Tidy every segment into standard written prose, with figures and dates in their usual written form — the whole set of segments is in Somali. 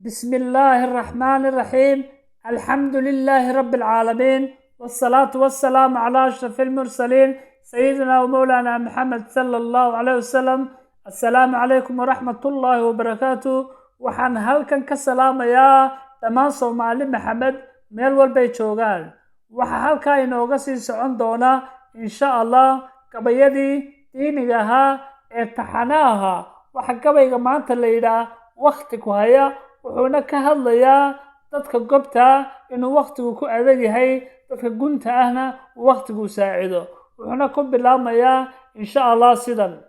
بسم الله الرحمن الرحيم. الحمد لله رب العالمين، والصلاة والسلام على أشرف المرسلين سيدنا ومولانا محمد صلى الله عليه وسلم. السلام عليكم ورحمة الله وبركاته. وحن هلكن كسلام يا تمان صومالي محمد ميل والبيت شوغان. وحن هلكا إنوغا سيسعون دونا إن شاء الله كبيدي دينيها ارتحناها. وحن كبيغا مانتا ليدا وقتك وهيا wuxuuna ka hadlayaa dadka gobta inuu waqtigu ku adag yahay, dadka gunta ahna waqtigu saacido. wuxuuna ku bilaabmayaa insha Allah sidan: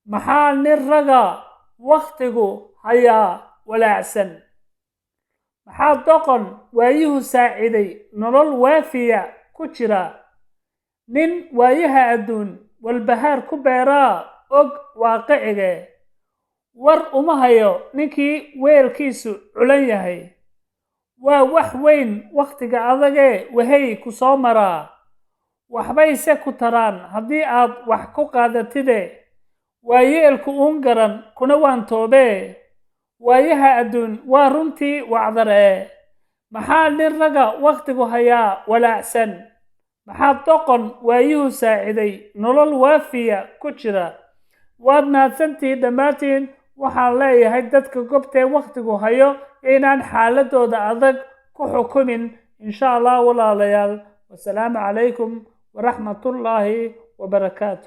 maxaa nin raga waqtigu hayaa walaacsan? maxaa doqon waayuhu saaciday nolol waafiya ku jira? nin waayaha adduun walbahaar ku beeraa og waaqiciga. war uma hayo ninkii weelkiisu culan yahay. waa wax weyn waqtiga adagee wahay ku soo maraa. waxbayse ku taraan haddii aad wax ku qaadatide. waa yeelku uun garan kuna waan toobee. waayaha adduun waa runtii wacdaree. maxaa nin raga waqtigu hayaa walaacsan? maxaa doqon waayuhu saaciday nolol waafiya ku jira? waad mahadsantihiin dhammaantiin. waxaan leeyahay dadka gobtee waqtigu hayo inaan xaaladooda adag ku xukumin insha Allah walaalayaal. wasalaamu calaykum waraxmatullaahi wabarakaatu.